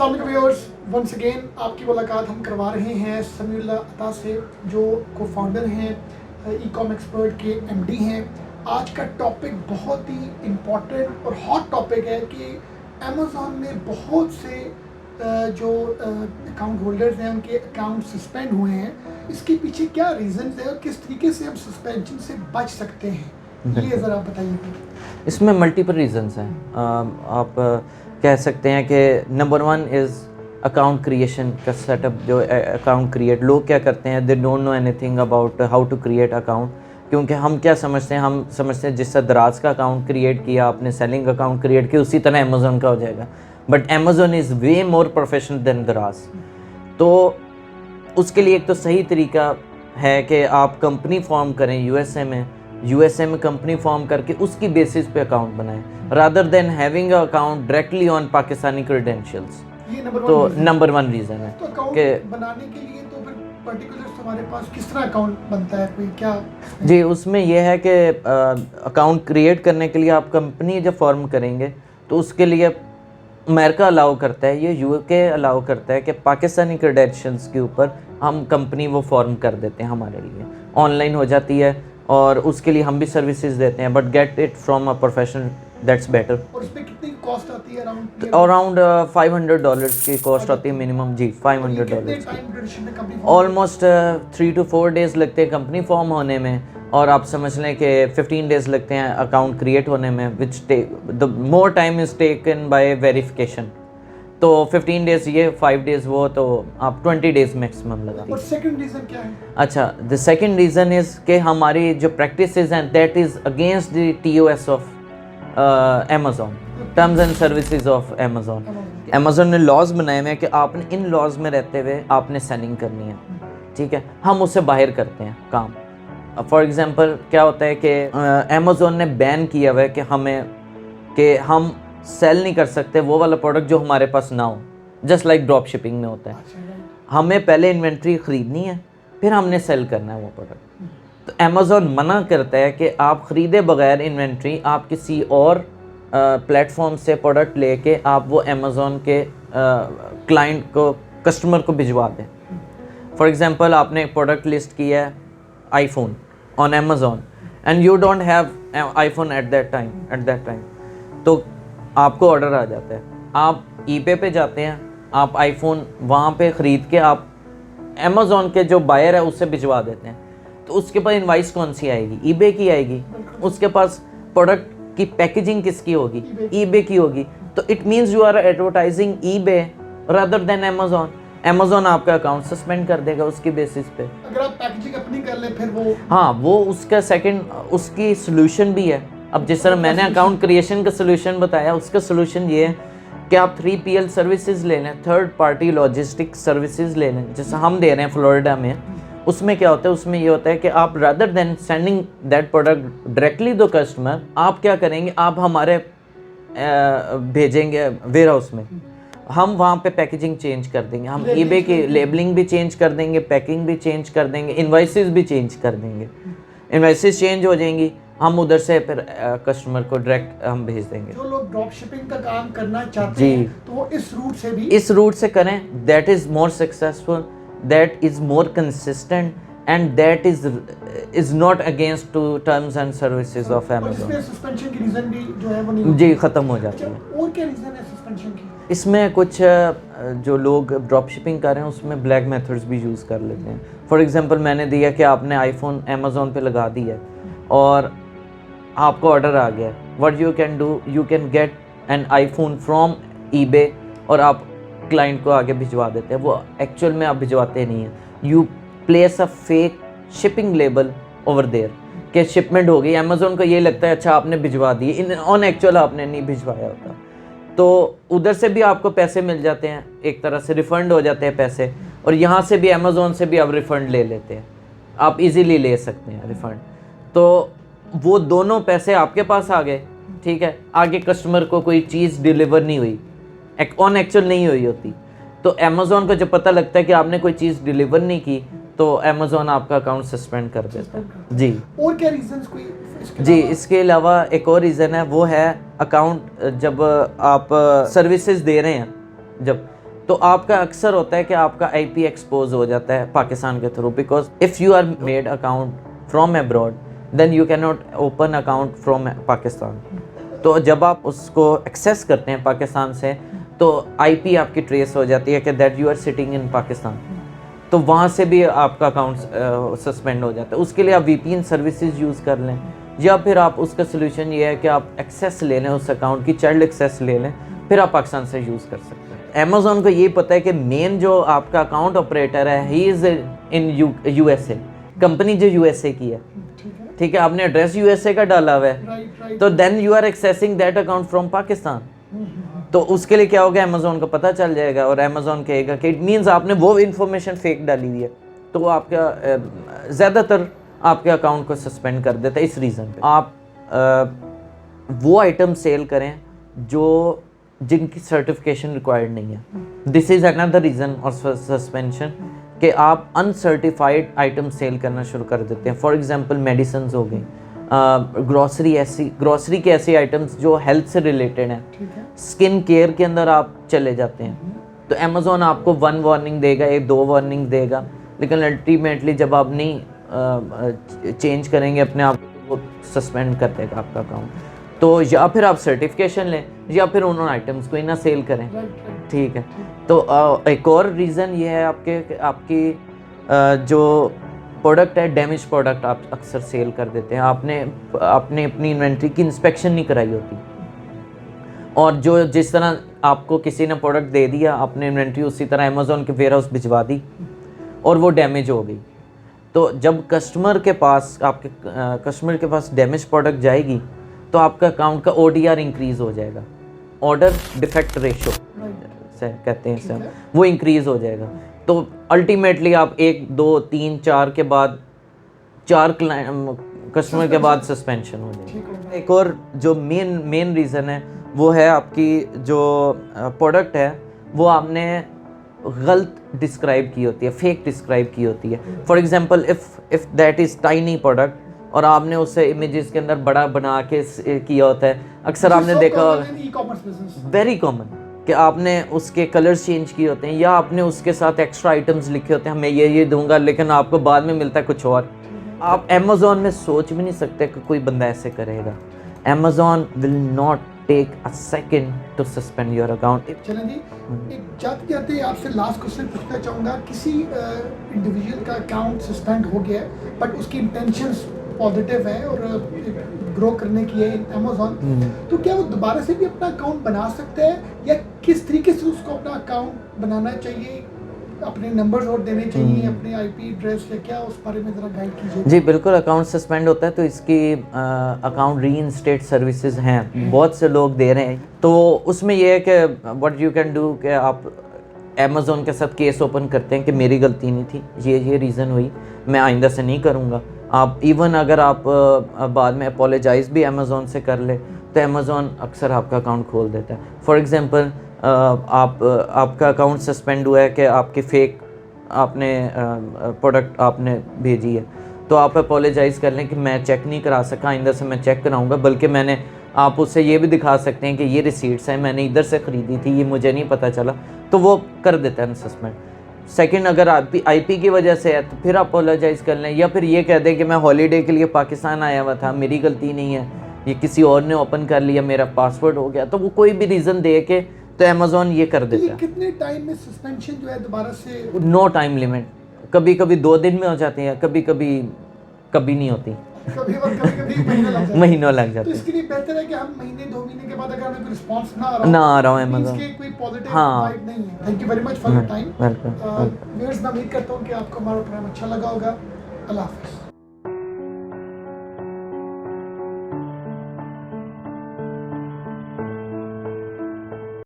अस्सलाम वालेकुम viewers, once again आपकी मुलाकात हम करवा रहे हैं समीउल्लाह अता से, जो को फाउंडर हैं, ई-कॉम एक्सपर्ट के एमडी हैं। आज का टॉपिक बहुत ही इम्पॉर्टेंट और हॉट टॉपिक है कि अमेज़ॉन में बहुत से जो अकाउंट होल्डर्स हैं उनके अकाउंट सस्पेंड हुए हैं। इसके पीछे क्या रीज़न है और किस तरीके से हम सस्पेंशन से बच सकते हैं, ये ज़रा बताइए। इसमें मल्टीपल रीजंस हैं। आप कह सकते हैं कि number one is account creation का सेटअप। जो अकाउंट क्रिएट लोग क्या करते हैं, they don't know anything about how to create account. क्योंकि हम क्या समझते हैं, हम समझते हैं जिस तरह दराज का अकाउंट क्रिएट किया आपने, सेलिंग अकाउंट क्रिएट किया, उसी तरह अमेज़ोन का हो जाएगा। But Amazon is way more professional than Daraz. तो उसके लिए एक तो सही तरीका है कि आप कंपनी फॉर्म करें यूएसए में कंपनी फॉर्म करके उसकी बेसिस पे अकाउंट बनाएं, rather than having a account directly on Pakistani credentials. तो नंबर वन रीज़न है तो अकाउंट बनाने के लिए तो फिर पर्टिकुलर्स हमारे पास किस तरह अकाउंट बनता है, कोई क्या? जी, उसमें यह है कि अकाउंट क्रिएट करने के लिए आप कंपनी जब फॉर्म करेंगे तो उसके लिए अमेरिका अलाउ करता है, ये यूके अलाउ करता है कि पाकिस्तानी क्रेडेंशियल्स के ऊपर हम कंपनी वो फॉर्म कर देते हैं, हमारे लिए ऑनलाइन हो जाती है और उसके लिए हम भी सर्विसेज देते हैं, but get it from a professional, that's better. और इसमें कितनी कॉस्ट आती है? अराउंड $500 की कॉस्ट आती है मिनिमम। जी, $500 ऑलमोस्ट 3 to 4 days लगते हैं कंपनी फॉर्म होने में, और आप समझ लें कि 15 days लगते हैं अकाउंट क्रिएट होने में, which the more time is taken by verification. तो 15 days ये, 5 days वो, तो आप 20 days मैक्सिमम लगती है। और सेकंड रीज़न क्या है? अच्छा, द सेकंड रीज़न इज़ कि हमारी जो प्रैक्टिसेस हैं that is against the TOS of Amazon, terms and services of Amazon. Amazon ने लॉज बनाए हुए हैं कि आपने इन लॉज में रहते हुए आपने सेलिंग करनी है, ठीक है। हम उससे बाहर करते हैं काम। फॉर एग्जांपल क्या होता है कि अमेज़ॉन ने बैन किया हुआ है कि हम सेल नहीं कर सकते वो वाला प्रोडक्ट जो हमारे पास ना हो, जस्ट लाइक ड्रॉप शिपिंग में होता है। हमें पहले इन्वेंट्री ख़रीदनी है, फिर हमने सेल करना है वो प्रोडक्ट। तो अमेज़ॉन मना करता है कि आप ख़रीदे बगैर इन्वेंट्री आप किसी और प्लेटफॉर्म से प्रोडक्ट लेके आप वो अमेज़ॉन के क्लाइंट को, कस्टमर को भिजवा दें। फॉर एग्ज़ाम्पल आपने एक प्रोडक्ट लिस्ट किया है iPhone on Amazon and you don't have iPhone at that time, तो आपको ऑर्डर आ जाता है, आप ईबे पे जाते हैं, आप आईफोन वहाँ पे ख़रीद के आप अमेज़ॉन के जो बायर है उससे भिजवा देते हैं। तो उसके पास इनवाइस कौन सी आएगी? ईबे की आएगी। उसके पास प्रोडक्ट की पैकेजिंग किसकी होगी? ईबे की होगी। तो it means you are advertising eBay rather than Amazon. Amazon आपका अकाउंट सस्पेंड कर देगा उसकी बेसिस पे। अगर आप पैकेजिंग अपनी कर लें फिर वो, हाँ, वो उसका सेकंड उसकी सोल्यूशन भी है। अब जिस तरह मैंने अकाउंट क्रिएशन का सोल्यूशन बताया, उसका सोल्यूशन ये है कि आप 3PL सर्विसेज ले लें, थर्ड पार्टी लॉजिस्टिक सर्विसेज ले लें, जैसे हम दे रहे हैं फ्लोरिडा में। उसमें क्या होता है, उसमें ये होता है कि आप rather than sending that product directly to customer, आप क्या करेंगे, आप हमारे भेजेंगे वेयर हाउस में, हम वहाँ पे पैकेजिंग चेंज कर देंगे, हम ईबे की लेबलिंग भी चेंज कर देंगे, पैकिंग भी चेंज कर देंगे, इनवाइसेस भी चेंज कर देंगे। इनवाइसेस चेंज हो जाएंगी, हम उधर से फिर कस्टमर को डायरेक्ट हम भेज देंगे। जो लोग ड्रॉप शिपिंग का काम करना चाहते हैं तो वो इस रूट से करें, that is more successful, that is more consistent and that is not against to terms and services of Amazon. Suspension की रीज़न भी जो है वो नहीं, जी, ख़त्म हो जाती है। और क्या रीज़न है सस्पेंशन की? इसमें कुछ जो लोग ड्रॉप शिपिंग कर रहे हैं उसमें ब्लैक मेथड्स भी यूज़ कर लेते हैं। फॉर एग्जांपल मैंने दिया कि आपने आईफोन अमेज़ॉन पे लगा दिया और आपको ऑर्डर आ गया, what you can do, you can get an iPhone from eBay और आप क्लाइंट को आगे भिजवा देते हैं। वो एक्चुअल में आप भिजवाते नहीं हैं, you place a fake shipping label over there कि शिपमेंट हो गई। अमेज़ॉन को ये लगता है अच्छा आपने भिजवा दिए, इन ऑन एक्चुअल आपने नहीं भिजवाया होता। तो उधर से भी आपको पैसे मिल जाते हैं, एक तरह से रिफ़ंड हो जाते हैं पैसे, और यहाँ से भी अमेज़ॉन से भी आप रिफ़ंड ले लेते हैं, आप इजीली ले सकते हैं रिफ़ंड। तो वो दोनों पैसे आपके पास आ गए, ठीक है। आगे कस्टमर को कोई चीज़ डिलीवर नहीं हुई, ऑन एक्चुअल नहीं हुई होती, तो अमेज़ॉन को जब पता लगता है कि आपने कोई चीज़ डिलीवर नहीं की तो अमेज़ॉन आपका अकाउंट सस्पेंड कर देता है। जी, और क्या रीजंस कोई? जी, इसके अलावा एक और रीज़न है, वो है अकाउंट जब आप सर्विसेज दे रहे हैं, जब तो आपका अक्सर होता है कि आपका आईपी एक्सपोज हो जाता है पाकिस्तान के through, because if you are made account from abroad then you can not open account from Pakistan. तो जब आप उसको एक्सेस करते हैं पाकिस्तान से तो आईपी आपकी ट्रेस हो जाती है कि that you are sitting in Pakistan, तो वहाँ से भी आपका अकाउंट सस्पेंड हो जाता है। उसके लिए आप वीपीएन सर्विसेज यूज़ कर लें, या फिर आप उसका सोल्यूशन ये है कि आप एक्सेस ले लें उस अकाउंट की, चाइल्ड एक्सेस ले लें, फिर आप पाकिस्तान से यूज़ कर सकते हैं। अमेज़ॉन को ये पता है कि मेन जो आपका अकाउंट ऑपरेटर है he is in USA, company जो यूएसए की है, ठीक है, आपने एड्रेस यूएसए का डाला हुआ है, तो then you are accessing that account from Pakistan. तो उसके लिए क्या होगा, अमेज़ॉन को पता चल जाएगा और अमेज़ॉन कहेगा कि इट मीन्स आपने वो इन्फॉर्मेशन फेक डाली हुई है, तो वो आपका ज़्यादातर आपके अकाउंट को सस्पेंड कर देता है। इस रीज़न पे आप वो आइटम सेल करें जो जिनकी सर्टिफिकेशन रिक्वायर्ड नहीं है। दिस इज़ अनदर रीज़न और सस्पेंशन कि आप अनसर्टिफाइड आइटम सेल करना शुरू कर देते हैं। फॉर एग्जांपल मेडिसिन्स हो गई, ग्रॉसरी के ऐसे आइटम्स जो हेल्थ से रिलेटेड हैं, स्किन केयर के अंदर आप चले जाते हैं, तो अमेज़ॉन आपको 1 वार्निंग देगा, 2 वार्निंग देगा, लेकिन अल्टीमेटली जब आप नहीं चेंज करेंगे अपने आप को, सस्पेंड कर देगा आपका अकाउंट। तो या फिर आप सर्टिफिकेशन लें या फिर उन आइटम्स को ही ना सेल करें, ठीक है। तो एक और रीज़न ये है आपकी जो प्रोडक्ट है, डैमेज प्रोडक्ट आप अक्सर सेल कर देते हैं। आपने अपनी इन्वेंट्री की इंस्पेक्शन नहीं कराई होती, और जो जिस तरह आपको किसी ने प्रोडक्ट दे दिया, आपने इन्वेंट्री उसी तरह अमेज़ॉन के वेयर हाउस भिजवा दी और वो डैमेज हो गई। तो जब कस्टमर के पास डैमेज प्रोडक्ट जाएगी तो आपका अकाउंट का ODR इंक्रीज़ हो जाएगा, ऑर्डर डिफेक्ट रेशो से कहते हैं सर, वो इंक्रीज़ हो जाएगा। तो अल्टीमेटली आप 1, 2, 3, 4 के बाद 4 कस्टमर के बाद सस्पेंशन हो जाएगी। एक और जो मेन रीज़न है वो है आपकी जो प्रोडक्ट है वो आपने गलत डिस्क्राइब की होती है, फेक डिस्क्राइब की होती है। For example if that is tiny product और आपने उसे इमेजेस के अंदर बड़ा बना के किया होता है, अक्सर आपने देखा वेरी कॉमन कि आपने उसके कलर्स चेंज किए होते हैं, या आपने उसके साथ एक्स्ट्रा आइटम्स लिखे होते हैं, मैं ये दूंगा, लेकिन आपको बाद में मिलता है कुछ और। आप अमेज़ॉन में सोच भी नहीं सकते कि कोई बंदा ऐसे करेगा। Amazon will not take a second to suspend your account. चलें जी, एक जाते जाते आपसे लास्ट क्वेश्चन पूछना चाहूँगा। किसी इंडिविजुअल का अकाउंट सस्पेंड हो गया है बट उसकी इंटेंशंस पॉजिटिव है और ग्रो करने की है अमेज़ॉन, तो क्या वो दोबारा से भी अपना अकाउंट बना सकता है, या किस तरीके से उसको अपना अकाउंट बनाना चाहिए? अपने नंबर्स और देने चाहिए, अपने आईपी एड्रेस, या क्या उस बारे में ज़रा गाइड कीजिए। जी बिल्कुल, अकाउंट सस्पेंड होता है तो इसकी अकाउंट रीइंस्टेट सर्विसेज हैं, बहुत से लोग दे रहे हैं। तो उसमें यह है कि व्हाट यू कैन डू कि आप अमेज़ॉन के साथ केस ओपन करते हैं कि मेरी गलती नहीं थी, ये रीज़न हुई, मैं आइंदा से नहीं करूँगा। आप इवन अगर आप बाद में अपोलोजाइज़ भी अमेज़ॉन से कर ले तो अमेज़ॉन अक्सर आपका अकाउंट खोल देता है। फॉर एग्ज़ाम्पल आपका अकाउंट सस्पेंड हुआ है कि आपके फेक आपने प्रोडक्ट आपने भेजी है, तो आप अपोलोजाइज़ कर लें कि मैं चेक नहीं करा सका, आइंदा से मैं चेक कराऊंगा, बल्कि मैंने आप उससे ये भी दिखा सकते हैं कि ये रिसीट्स हैं, मैंने इधर से ख़रीदी थी, ये मुझे नहीं पता चला, तो वो कर देता है सस्पेंड। सेकंड, अगर आईपी की वजह से है तो फिर अपोलोजाइज़ कर लें, या फिर ये कह दें कि मैं हॉलीडे के लिए पाकिस्तान आया हुआ था, मेरी गलती नहीं है, ये किसी और ने ओपन कर लिया, मेरा पासवर्ड हो गया, तो वो कोई भी रीज़न दे के तो अमेज़ॉन ये कर देता है। कितने टाइम में सस्पेंशन जो है दोबारा से? नो टाइम लिमिट, कभी कभी 2 दिन में हो जाती है, कभी नहीं होती, कभी महीनों लग जाते तो हैं। इसके लिए बेहतर है कि हम महीने 2 महीने के बाद अगर हमें कोई रिस्पांस ना आ रहा है अमेज़ॉन के कोई पॉजिटिव हाँ। वाइब नहीं है। Thank you very much for your time. Welcome. Viewers, मैं उम्मीद करता हूँ कि आपको हमारा प्रोग्राम अच्छा लगा होगा। अल्लाह हाफिज़।